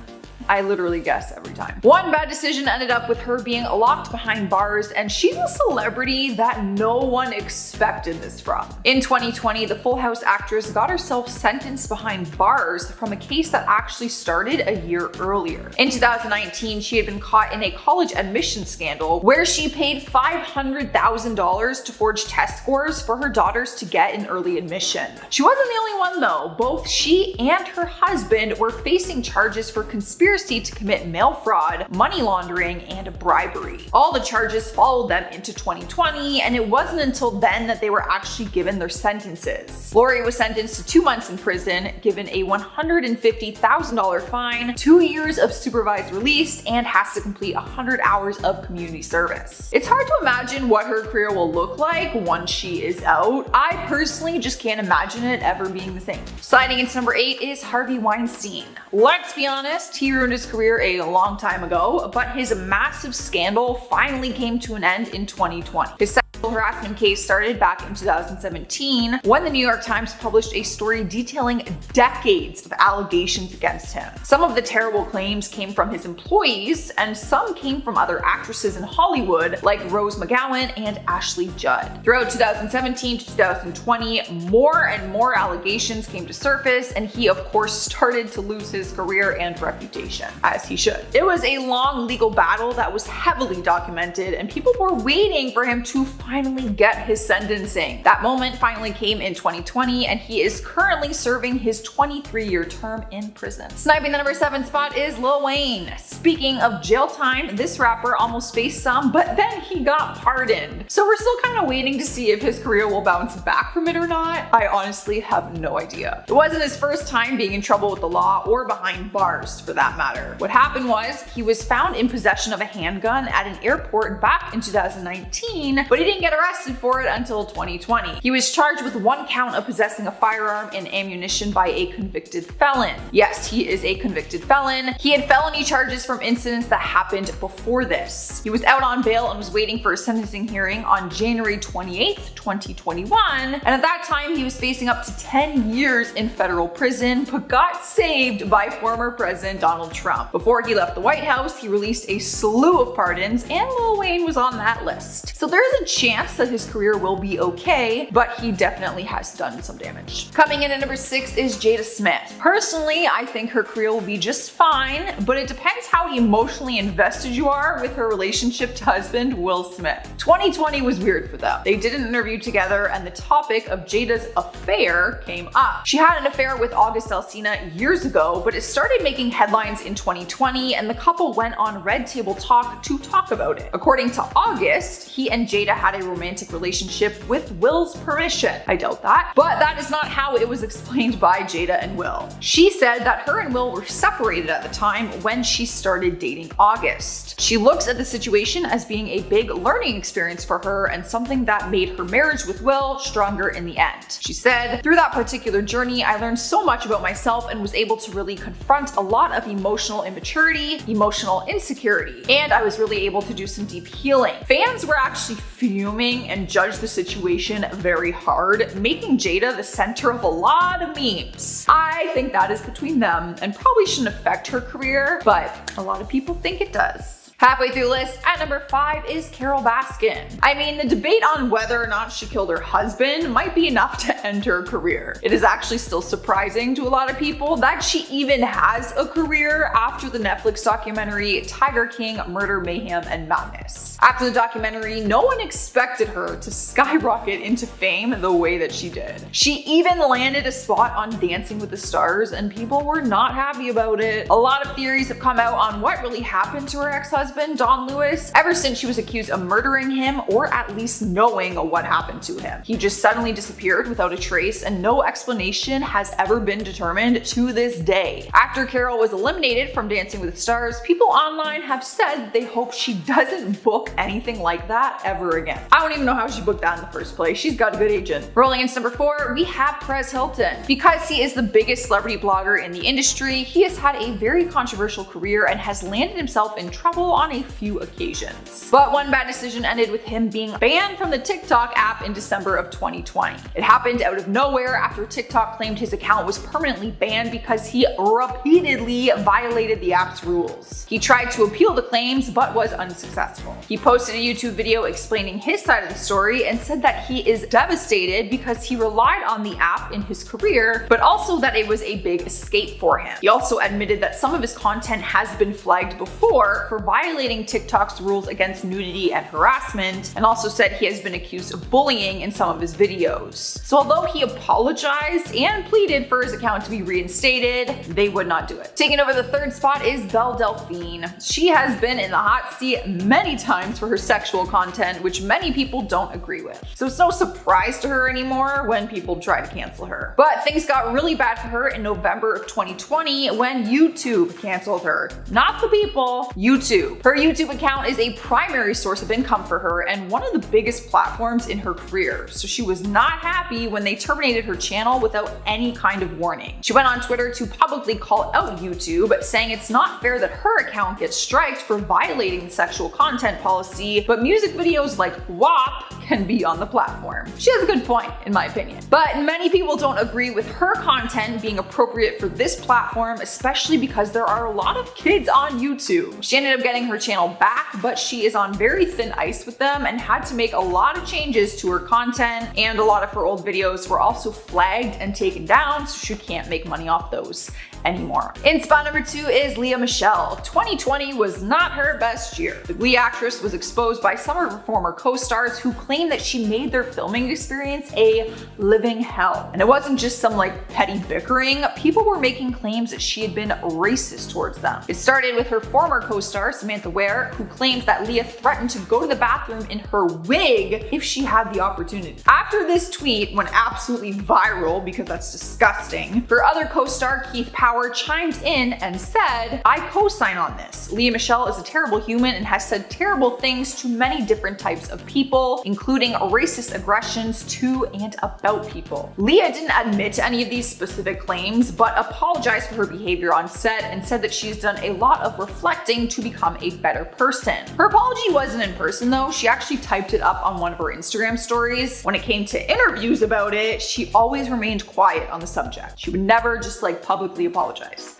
I literally guess every time. One bad decision ended up with her being locked behind bars, and she's a celebrity that no one expected this from. In 2020, the Full House actress got herself sentenced behind bars from a case that actually started a year earlier. In 2019, she had been caught in a college admission scandal where she paid $500,000 to forge test scores for her daughters to get an early admission. She wasn't the only one though. Both she and her husband were facing charges for conspiracy to commit mail fraud, money laundering, and bribery. All the charges followed them into 2020, and it wasn't until then that they were actually given their sentences. Lori was sentenced to 2 months in prison, given a $150,000 fine, 2 years of supervised release, and has to complete 100 hours of community service. It's hard to imagine what her career will look like once she is out. I personally just can't imagine it ever being the same. Sliding into number 8 is Harvey Weinstein. Let's be honest, he ruined his career a long time ago, but his massive scandal finally came to an end in 2020. His sexual harassment case started back in 2017 when the New York Times published a story detailing decades of allegations against him. Some of the terrible claims came from his employees, and some came from other actresses in Hollywood like Rose McGowan and Ashley Judd. Throughout 2017 to 2020, more and more allegations came to surface, and he of course started to lose his career and reputation, as he should. It was a long legal battle that was heavily documented, and people were waiting for him to finally get his sentencing. That moment finally came in 2020, and he is currently serving his 23-year term in prison. Sniping the number 7 spot is Lil Wayne. Speaking of jail time, this rapper almost faced some, but then he got pardoned. So we're still kind of waiting to see if his career will bounce back from it or not. I honestly have no idea. It wasn't his first time being in trouble with the law, or behind bars for that matter. What happened was, he was found in possession of a handgun at an airport back in 2019, but he didn't get arrested for it until 2020. He was charged with 1 count of possessing a firearm and ammunition by a convicted felon. Yes, he is a convicted felon. He had felony charges from incidents that happened before this. He was out on bail and was waiting for a sentencing hearing on January 28th, 2021, and at that time he was facing up to 10 years in federal prison, but got saved by former President Donald Trump. Before he left the White House, he released a slew of pardons, and Lil Wayne was on that list. So there's a chance that his career will be okay, but he definitely has done some damage. Coming in at number 6 is Jada Smith. Personally, I think her career will be just fine, but it depends how emotionally invested you are with her relationship to husband Will Smith. 2020 was weird for them. They did an interview together, and the topic of Jada's affair came up. She had an affair with August Alsina years ago, but it started making headlines in 2020, and the couple went on Red Table Talk to talk about it. According to August, he and Jada had a romantic relationship with Will's permission. I doubt that, but that is not how it was explained by Jada and Will. She said that her and Will were separated at the time when she started dating August. She looks at the situation as being a big learning experience for her and something that made her marriage with Will stronger in the end. She said, "Through that particular journey, I learned so much about myself and was able to really confront a lot of emotional immaturity, emotional insecurity, and I was really able to do some deep healing." Fans were actually fuming and judged the situation very hard, making Jada the center of a lot of memes. I think that is between them and probably shouldn't affect her career, but a lot of people think it does. Halfway through the list, at number 5 is Carole Baskin. I mean, the debate on whether or not she killed her husband might be enough to end her career. It is actually still surprising to a lot of people that she even has a career after the Netflix documentary Tiger King: Murder, Mayhem, and Madness. After the documentary, no one expected her to skyrocket into fame the way that she did. She even landed a spot on Dancing with the Stars, and people were not happy about it. A lot of theories have come out on what really happened to her ex-husband, Don Lewis, ever since she was accused of murdering him, or at least knowing what happened to him. He just suddenly disappeared without a trace, and no explanation has ever been determined to this day. After Carole was eliminated from Dancing with the Stars, people online have said they hope she doesn't book anything like that ever again. I don't even know how she booked that in the first place. She's got a good agent. Rolling into number 4, we have Perez Hilton. Because he is the biggest celebrity blogger in the industry, he has had a very controversial career and has landed himself in trouble on a few occasions. But one bad decision ended with him being banned from the TikTok app in December of 2020. It happened out of nowhere after TikTok claimed his account was permanently banned because he repeatedly violated the app's rules. He tried to appeal the claims but was unsuccessful. He posted a YouTube video explaining his side of the story and said that he is devastated because he relied on the app in his career, but also that it was a big escape for him. He also admitted that some of his content has been flagged before for violating TikTok's rules against nudity and harassment, and also said he has been accused of bullying in some of his videos. So although he apologized and pleaded for his account to be reinstated, they would not do it. Taking over the 3rd spot is Belle Delphine. She has been in the hot seat many times for her sexual content, which many people don't agree with. So it's no surprise to her anymore when people try to cancel her. But things got really bad for her in November of 2020 when YouTube canceled her. Not the people, YouTube. Her YouTube account is a primary source of income for her and one of the biggest platforms in her career. So she was not happy when they terminated her channel without any kind of warning. She went on Twitter to publicly call out YouTube, saying it's not fair that her account gets striked for violating the sexual content policy, but music videos like WAP can be on the platform. She has a good point, in my opinion. But many people don't agree with her content being appropriate for this platform, especially because there are a lot of kids on YouTube. She ended up getting her channel back, but she is on very thin ice with them and had to make a lot of changes to her content, and a lot of her old videos were also flagged and taken down, so she can't make money off those anymore. In spot number 2 is Lea Michele. 2020 was not her best year. The Glee actress was exposed by some of her former co-stars who claimed that she made their filming experience a living hell. And it wasn't just some like petty bickering, people were making claims that she had been racist towards them. It started with her former co-star Samantha Ware, who claimed that Lea threatened to go to the bathroom in her wig if she had the opportunity. After this tweet went absolutely viral, because that's disgusting, her other co-star Keith Power chimed in and said, "I co-sign on this. Lea Michele is a terrible human and has said terrible things to many different types of people, including racist aggressions to and about people." Lea didn't admit to any of these specific claims, but apologized for her behavior on set and said that she's done a lot of reflecting to become a better person. Her apology wasn't in person though, she actually typed it up on one of her Instagram stories. When it came to interviews about it, she always remained quiet on the subject. She would never just like publicly apologize.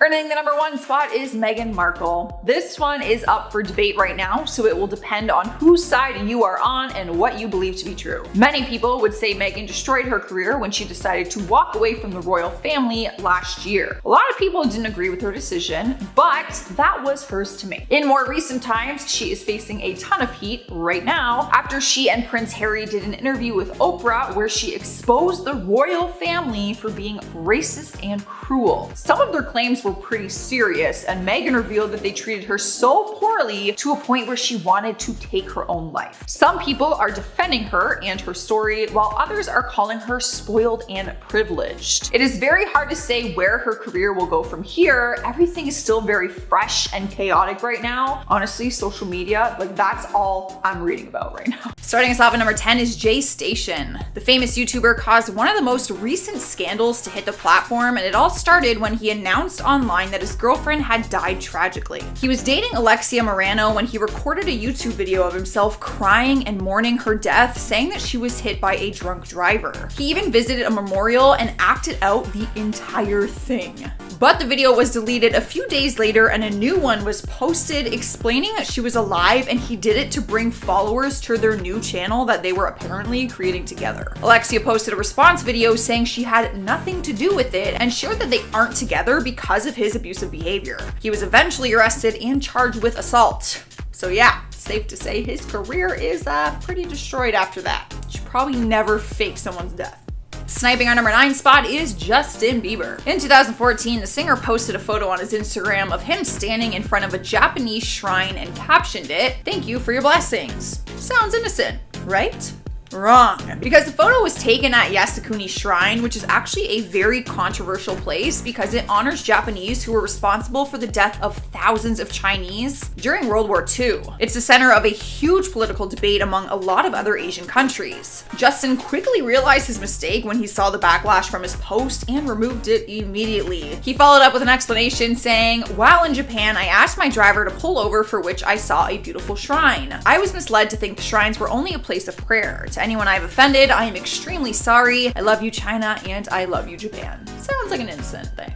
Earning the number 1 spot is Meghan Markle. This one is up for debate right now, so it will depend on whose side you are on and what you believe to be true. Many people would say Meghan destroyed her career when she decided to walk away from the royal family last year. A lot of people didn't agree with her decision, but that was hers to make. In more recent times, she is facing a ton of heat right now after she and Prince Harry did an interview with Oprah where she exposed the royal family for being racist and cruel. Some of their claims were pretty serious, and Meghan revealed that they treated her so poorly to a point where she wanted to take her own life. Some people are defending her and her story, while others are calling her spoiled and privileged. It is very hard to say where her career will go from here. Everything is still very fresh and chaotic right now. Honestly, social media, like that's all I'm reading about right now. Starting us off at number 10 is Jay Station. The famous YouTuber caused one of the most recent scandals to hit the platform, and it all started when he announced online that his girlfriend had died tragically. He was dating Alexia Morano when he recorded a YouTube video of himself crying and mourning her death, saying that she was hit by a drunk driver. He even visited a memorial and acted out the entire thing. But the video was deleted a few days later and a new one was posted explaining that she was alive and he did it to bring followers to their new channel that they were apparently creating together. Alexia posted a response video saying she had nothing to do with it and shared that they aren't together because of his abusive behavior. He was eventually arrested and charged with assault. So yeah, safe to say his career is pretty destroyed after that. Should probably never fake someone's death. Sniping our number 9 spot is Justin Bieber. In 2014, the singer posted a photo on his Instagram of him standing in front of a Japanese shrine and captioned it, "Thank you for your blessings." Sounds innocent, right? Wrong. Because the photo was taken at Yasukuni Shrine, which is actually a very controversial place because it honors Japanese who were responsible for the death of thousands of Chinese during World War II. It's the center of a huge political debate among a lot of other Asian countries. Justin quickly realized his mistake when he saw the backlash from his post and removed it immediately. He followed up with an explanation saying, "While in Japan, I asked my driver to pull over, for which I saw a beautiful shrine. I was misled to think the shrines were only a place of prayer. To anyone I've offended, I am extremely sorry. I love you, China, and I love you, Japan." Sounds like an innocent thing.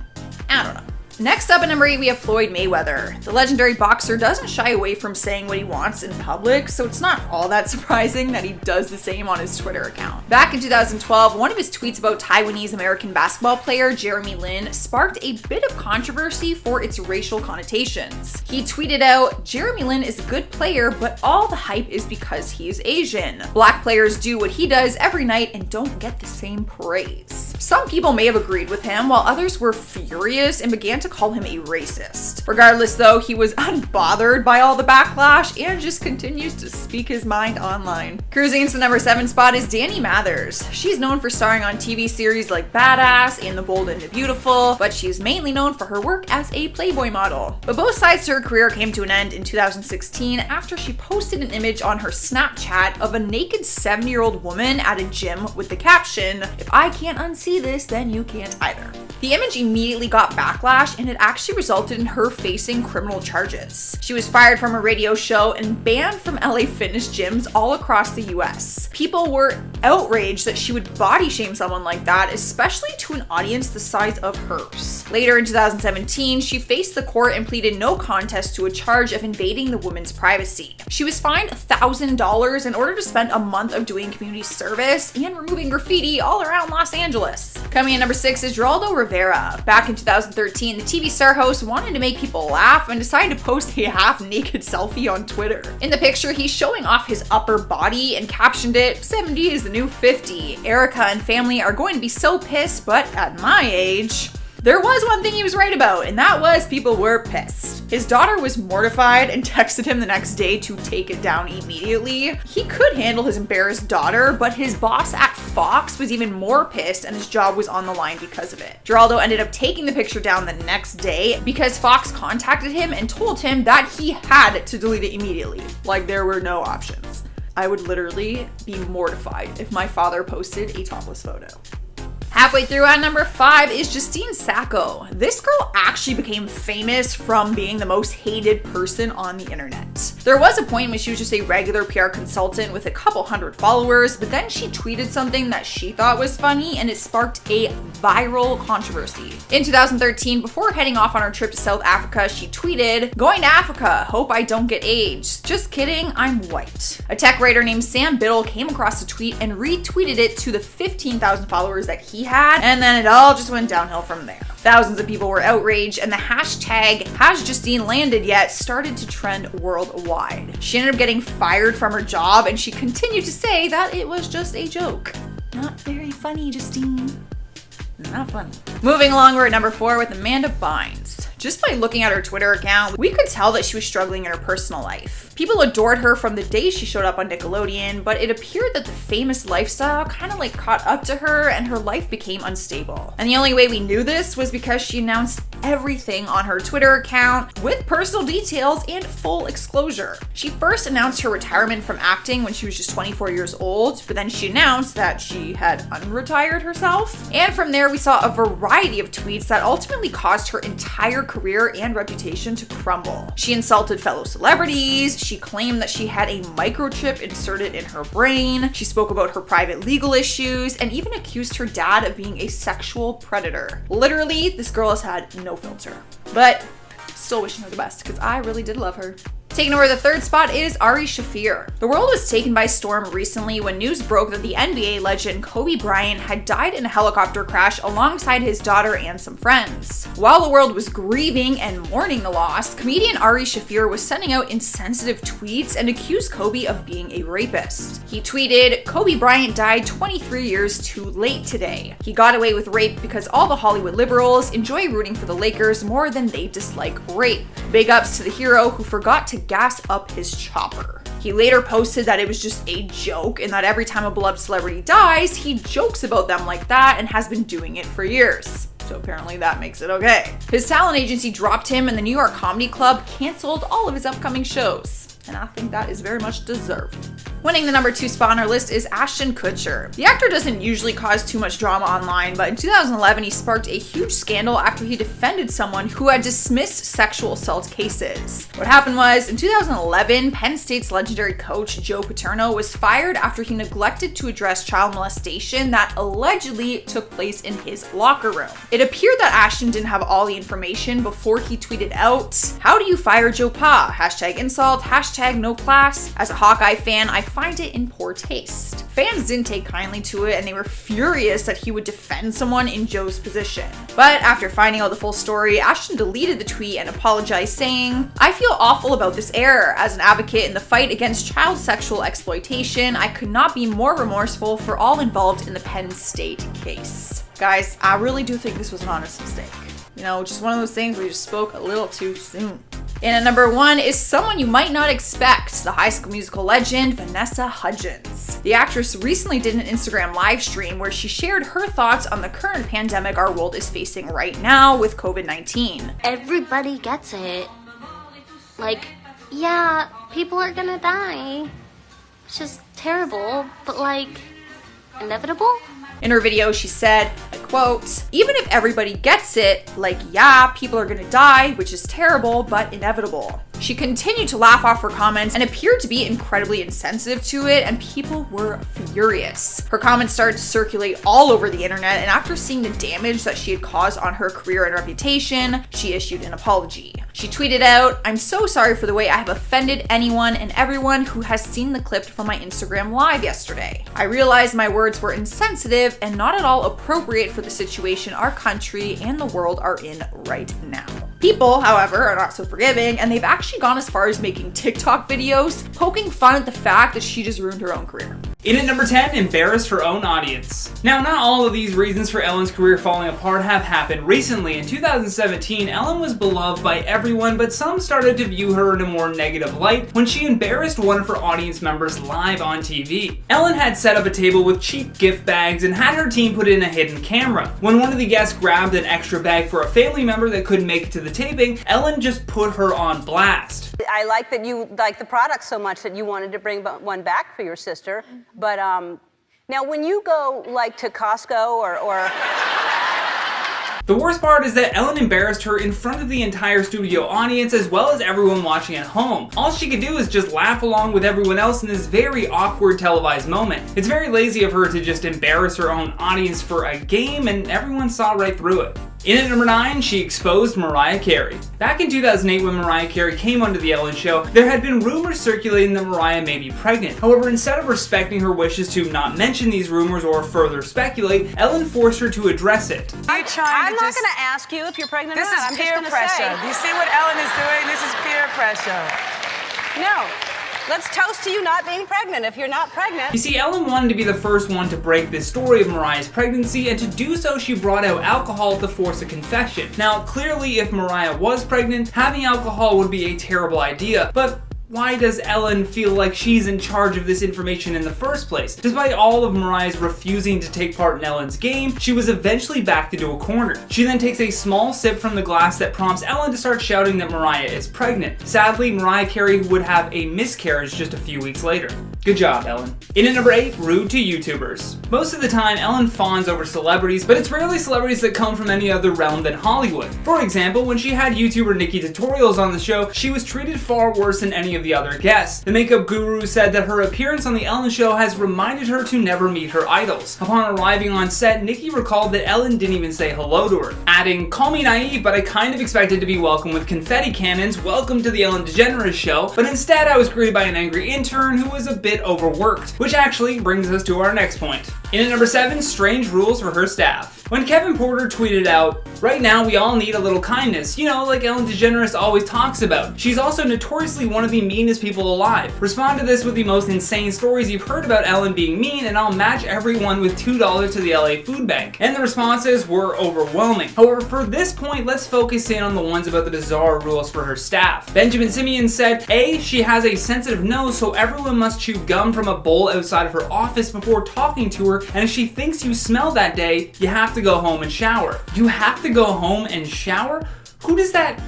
I don't know. Next up at number 8, we have Floyd Mayweather. The legendary boxer doesn't shy away from saying what he wants in public, so it's not all that surprising that he does the same on his Twitter account. Back in 2012, one of his tweets about Taiwanese American basketball player Jeremy Lin sparked a bit of controversy for its racial connotations. He tweeted out, "Jeremy Lin is a good player, but all the hype is because he's Asian. Black players do what he does every night and don't get the same praise." Some people may have agreed with him, while others were furious and began to call him a racist. Regardless though, he was unbothered by all the backlash and just continues to speak his mind online. Cruising into the number 7 spot is Dani Mathers. She's known for starring on TV series like Badass and The Bold and the Beautiful, but she's mainly known for her work as a Playboy model. But both sides to her career came to an end in 2016 after she posted an image on her Snapchat of a naked 70-year-old woman at a gym with the caption, "If I can't unsee see this, then you can't either. The image immediately got backlash, and it actually resulted in her facing criminal charges. She was fired from her radio show and banned from LA fitness gyms all across the US. People were outraged that she would body shame someone like that, especially to an audience the size of hers. Later in 2017, she faced the court and pleaded no contest to a charge of invading the woman's privacy. She was fined $1,000 in order to spend a month of doing community service and removing graffiti all around Los Angeles. Coming in number 6 is Geraldo Rivera. Back in 2013, the TV star host wanted to make people laugh and decided to post a half-naked selfie on Twitter. In the picture, he's showing off his upper body and captioned it, "70 is the new 50. Erica and family are going to be so pissed, but at my age..." There was one thing he was right about, and that was people were pissed. His daughter was mortified and texted him the next day to take it down immediately. He could handle his embarrassed daughter, but his boss at Fox was even more pissed and his job was on the line because of it. Geraldo ended up taking the picture down the next day because Fox contacted him and told him that he had to delete it immediately. Like there were no options. I would literally be mortified if my father posted a topless photo. Halfway through at number 5 is Justine Sacco. This girl actually became famous from being the most hated person on the internet. There was a point when she was just a regular PR consultant with a couple hundred followers, but then she tweeted something that she thought was funny and it sparked a viral controversy. In 2013, before heading off on her trip to South Africa, she tweeted, "Going to Africa, hope I don't get AIDS. Just kidding, I'm white." A tech writer named Sam Biddle came across the tweet and retweeted it to the 15,000 followers that he had, and then it all just went downhill from there. Thousands of people were outraged, and the hashtag #HasJustineLandedYet started to trend worldwide. She ended up getting fired from her job, and she continued to say that it was just a joke. Not very funny, Justine. Not funny. Moving along, we're at number 4 with Amanda Bynes. Just by looking at her Twitter account, we could tell that she was struggling in her personal life. People adored her from the day she showed up on Nickelodeon, but it appeared that the famous lifestyle kind of caught up to her and her life became unstable. And the only way we knew this was because she announced everything on her Twitter account with personal details and full disclosure. She first announced her retirement from acting when she was just 24 years old, but then she announced that she had unretired herself. And from there, we saw a variety of tweets that ultimately caused her entire career and reputation to crumble. She insulted fellow celebrities. She claimed that she had a microchip inserted in her brain. She spoke about her private legal issues and even accused her dad of being a sexual predator. Literally, this girl has had no filter. But still wishing her the best because I really did love her. Taking over the 3rd spot is Ari Shaffir. The world was taken by storm recently when news broke that the NBA legend Kobe Bryant had died in a helicopter crash alongside his daughter and some friends. While the world was grieving and mourning the loss, comedian Ari Shaffir was sending out insensitive tweets and accused Kobe of being a rapist. He tweeted, "Kobe Bryant died 23 years too late today. He got away with rape because all the Hollywood liberals enjoy rooting for the Lakers more than they dislike rape. Big ups to the hero who forgot to gas up his chopper." He later posted that it was just a joke and that every time a beloved celebrity dies, he jokes about them like that and has been doing it for years. So apparently that makes it okay. His talent agency dropped him and the New York Comedy Club canceled all of his upcoming shows. And I think that is very much deserved. Winning the number 2 spot on our list is Ashton Kutcher. The actor doesn't usually cause too much drama online, but in 2011 he sparked a huge scandal after he defended someone who had dismissed sexual assault cases. What happened was, in 2011, Penn State's legendary coach Joe Paterno was fired after he neglected to address child molestation that allegedly took place in his locker room. It appeared that Ashton didn't have all the information before he tweeted out, "How do you fire Joe Pa? #insult, #no class. As a Hawkeye fan, I find it in poor taste." Fans didn't take kindly to it and they were furious that he would defend someone in Joe's position. But after finding out the full story, Ashton deleted the tweet and apologized, saying, "I feel awful about this error. As an advocate in the fight against child sexual exploitation, I could not be more remorseful for all involved in the Penn State case." Guys, I really do think this was an honest mistake. You know, just one of those things where you just spoke a little too soon. And at number 1 is someone you might not expect, the High School Musical legend, Vanessa Hudgens. The actress recently did an Instagram live stream where she shared her thoughts on the current pandemic our world is facing right now with COVID-19. Everybody gets it. Yeah, people are gonna die. It's just terrible, but inevitable? In her video, she said, I quote, "Even if everybody gets it, like, yeah, people are gonna die, which is terrible, but inevitable." She continued to laugh off her comments and appeared to be incredibly insensitive to it, and people were furious. Her comments started to circulate all over the internet, and after seeing the damage that she had caused on her career and reputation, she issued an apology. She tweeted out, "I'm so sorry for the way I have offended anyone and everyone who has seen the clip from my Instagram live yesterday. I realized my words were insensitive and not at all appropriate for the situation our country and the world are in right now." People, however, are not so forgiving, and they've actually gone as far as making TikTok videos poking fun at the fact that she just ruined her own career. In at number 10, embarrassed her own audience. Now, not all of these reasons for Ellen's career falling apart have happened recently. In 2017, Ellen was beloved by everyone, but some started to view her in a more negative light when she embarrassed one of her audience members live on TV. Ellen had set up a table with cheap gift bags and had her team put in a hidden camera. When one of the guests grabbed an extra bag for a family member that couldn't make it to the taping, Ellen just put her on blast. I like that you like the product so much that you wanted to bring one back for your sister. But now when you go like to Costco or The worst part is that Ellen embarrassed her in front of the entire studio audience as well as everyone watching at home. All she could do is just laugh along with everyone else in this very awkward televised moment. It's very lazy of her to just embarrass her own audience for a game, and everyone saw right through it. In at number 9, she exposed Mariah Carey. Back in 2008 when Mariah Carey came onto The Ellen Show, there had been rumors circulating that Mariah may be pregnant. However, instead of respecting her wishes to not mention these rumors or further speculate, Ellen forced her to address it. I'm not going to ask you if you're pregnant or not. This is peer pressure. Do you see what Ellen is doing? This is peer pressure. No. Let's toast to you not being pregnant if you're not pregnant. You see, Ellen wanted to be the first one to break this story of Mariah's pregnancy, and to do so, she brought out alcohol to force a confession. Now, clearly, if Mariah was pregnant, having alcohol would be a terrible idea, but why does Ellen feel like she's in charge of this information in the first place? Despite all of Mariah's refusing to take part in Ellen's game, she was eventually backed into a corner. She then takes a small sip from the glass that prompts Ellen to start shouting that Mariah is pregnant. Sadly, Mariah Carey would have a miscarriage just a few weeks later. Good job, Ellen. In at number 8, rude to YouTubers. Most of the time, Ellen fawns over celebrities, but it's rarely celebrities that come from any other realm than Hollywood. For example, when she had YouTuber Nikki Tutorials on the show, she was treated far worse than any of the other guests. The makeup guru said that her appearance on The Ellen Show has reminded her to never meet her idols. Upon arriving on set, Nikki recalled that Ellen didn't even say hello to her, adding, "Call me naive, but I kind of expected to be welcomed with confetti cannons, welcome to the Ellen DeGeneres show, but instead I was greeted by an angry intern who was a bit overworked," which actually brings us to our next point. In at number 7, strange rules for her staff. When Kevin Porter tweeted out, "Right now we all need a little kindness, you know, like Ellen DeGeneres always talks about. She's also notoriously one of the meanest people alive. Respond to this with the most insane stories you've heard about Ellen being mean, and I'll match everyone with $2 to the LA Food Bank." And the responses were overwhelming. However, for this point, let's focus in on the ones about the bizarre rules for her staff. Benjamin Simeon said, "A, she has a sensitive nose, so everyone must chew gum from a bowl outside of her office before talking to her, and if she thinks you smell that day, you have to go home and shower." You have to go home and shower? Who does that?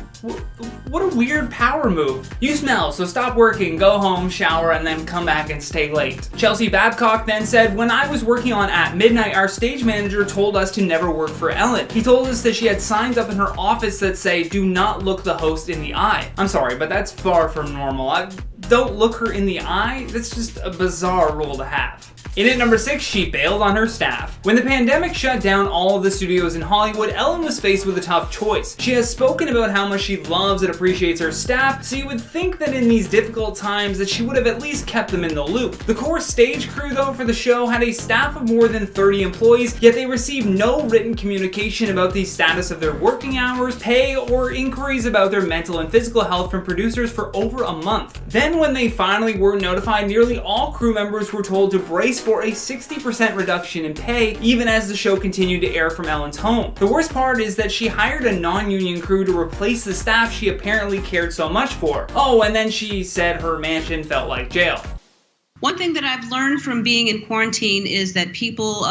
What a weird power move. You smell, so stop working, go home, shower, and then come back and stay late. Chelsea Babcock then said, "When I was working on At Midnight, our stage manager told us to never work for Ellen. He told us that she had signs up in her office that say, 'Do not look the host in the eye.' I'm sorry, but that's far from normal. Don't look her in the eye? That's just a bizarre rule to have." In at number 6, she bailed on her staff. When the pandemic shut down all of the studios in Hollywood, Ellen was faced with a tough choice. She has spoken about how much she loves and appreciates her staff, so you would think that in these difficult times that she would have at least kept them in the loop. The core stage crew though for the show had a staff of more than 30 employees, yet they received no written communication about the status of their working hours, pay, or inquiries about their mental and physical health from producers for over a month. Then when they finally were notified, nearly all crew members were told to brace for a 60% reduction in pay, even as the show continued to air from Ellen's home. The worst part is that she hired a non-union crew to replace the staff she apparently cared so much for. Oh, and then she said her mansion felt like jail. One thing that I've learned from being in quarantine is that people,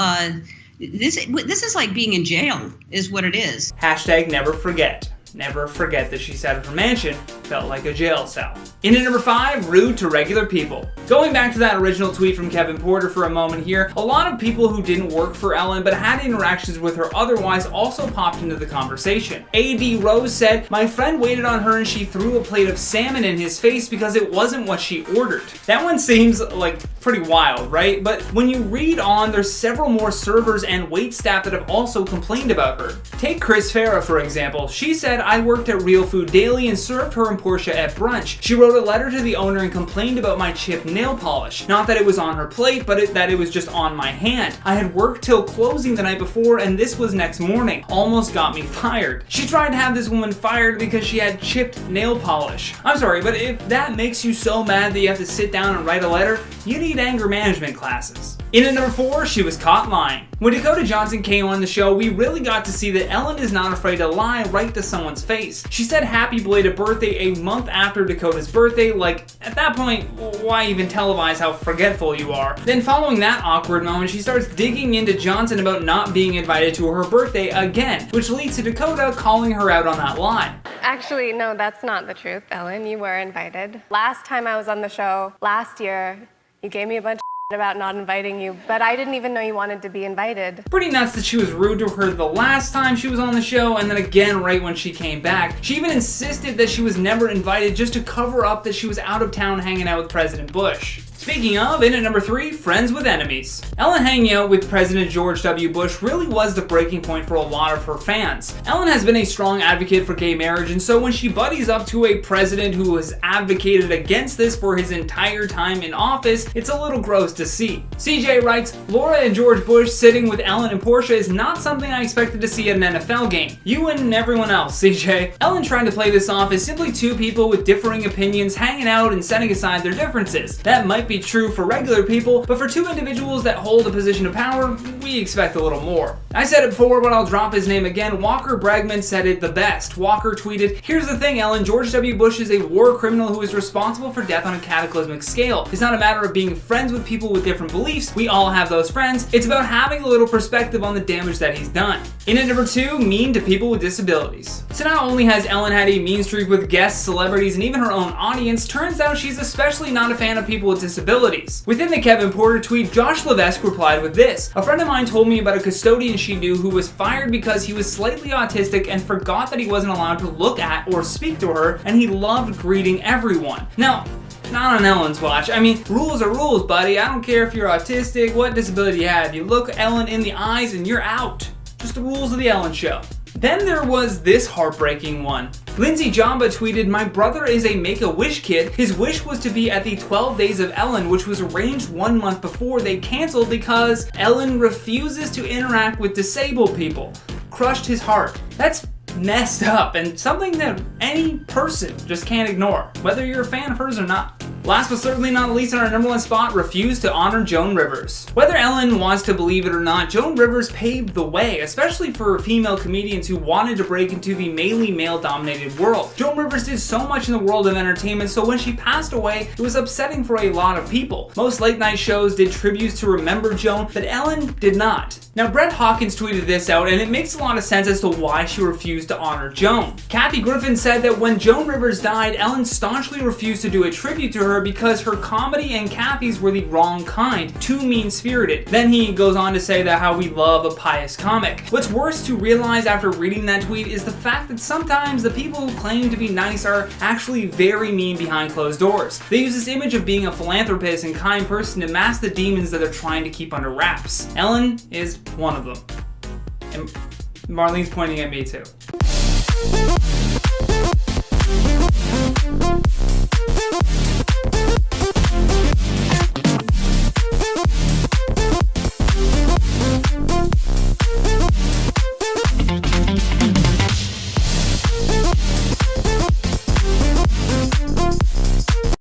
this is like being in jail, is what it is. Hashtag never forget. never forget that she said her mansion felt like a jail cell. In at number 5, rude to regular people. Going back to that original tweet from Kevin Porter for a moment here, a lot of people who didn't work for Ellen but had interactions with her otherwise also popped into the conversation. A.D. Rose said, "My friend waited on her and she threw a plate of salmon in his face because it wasn't what she ordered." That one seems like pretty wild, right? But when you read on, there's several more servers and wait staff that have also complained about her. Take Chris Farah, for example. She said, "I worked at Real Food Daily and served her and Portia at brunch. She wrote a letter to the owner and complained about my chipped nail polish. Not that it was on her plate, but that it was just on my hand. I had worked till closing the night before and this was next morning. Almost got me fired." She tried to have this woman fired because she had chipped nail polish. I'm sorry, but if that makes you so mad that you have to sit down and write a letter, you need anger management classes. In at number 4, she was caught lying. When Dakota Johnson came on the show, we really got to see that Ellen is not afraid to lie right to someone's face. She said happy belated birthday a month after Dakota's birthday, like, at that point, why even televise how forgetful you are? Then following that awkward moment, she starts digging into Johnson about not being invited to her birthday again, which leads to Dakota calling her out on that lie. Actually, no, that's not the truth, Ellen. You were invited. Last time I was on the show, last year, you gave me a bunch of about not inviting you, but I didn't even know you wanted to be invited. Pretty nuts that she was rude to her the last time she was on the show and then again right when she came back. She even insisted that she was never invited just to cover up that she was out of town hanging out with President Bush. Speaking of, in at number 3, friends with enemies. Ellen hanging out with President George W. Bush really was the breaking point for a lot of her fans. Ellen has been a strong advocate for gay marriage, and so when she buddies up to a president who has advocated against this for his entire time in office, it's a little gross to see. CJ writes, "Laura and George Bush sitting with Ellen and Portia is not something I expected to see at an NFL game. You and everyone else, CJ." Ellen trying to play this off as simply two people with differing opinions hanging out and setting aside their differences. That might be true for regular people, but for two individuals that hold a position of power, we expect a little more. I said it before, but I'll drop his name again. Walker Bregman said it the best. Walker tweeted, "Here's the thing, Ellen. George W. Bush is a war criminal who is responsible for death on a cataclysmic scale. It's not a matter of being friends with people with different beliefs. We all have those friends. It's about having a little perspective on the damage that he's done." In at number 2, mean to people with disabilities. So not only has Ellen had a mean streak with guests, celebrities, and even her own audience, turns out she's especially not a fan of people with disabilities. Within the Kevin Porter tweet, Josh Levesque replied with this: "A friend of mine told me about a custodian she knew who was fired because he was slightly autistic and forgot that he wasn't allowed to look at or speak to her, and he loved greeting everyone." Now, not on Ellen's watch. I mean, rules are rules, buddy. I don't care if you're autistic, what disability you have. You look Ellen in the eyes and you're out. Just the rules of the Ellen Show. Then there was this heartbreaking one. Lindsay Jamba tweeted, "My brother is a Make-A-Wish kid. His wish was to be at the 12 Days of Ellen, which was arranged 1 month before they canceled because Ellen refuses to interact with disabled people." Crushed his heart. That's messed up and something that any person just can't ignore, whether you're a fan of hers or not. Last but certainly not least, on our number 1 spot, refused to honor Joan Rivers. Whether Ellen wants to believe it or not, Joan Rivers paved the way, especially for female comedians who wanted to break into the mainly male-dominated world. Joan Rivers did so much in the world of entertainment, so when she passed away, it was upsetting for a lot of people. Most late-night shows did tributes to remember Joan, but Ellen did not. Now, Brett Hawkins tweeted this out, and it makes a lot of sense as to why she refused to honor Joan. Kathy Griffin said that when Joan Rivers died, Ellen staunchly refused to do a tribute to her because her comedy and Kathy's were the wrong kind, too mean-spirited. Then he goes on to say that how we love a pious comic. What's worse to realize after reading that tweet is the fact that sometimes the people who claim to be nice are actually very mean behind closed doors. They use this image of being a philanthropist and kind person to mask the demons that they're trying to keep under wraps. Ellen is one of them. And Marlene's pointing at me too.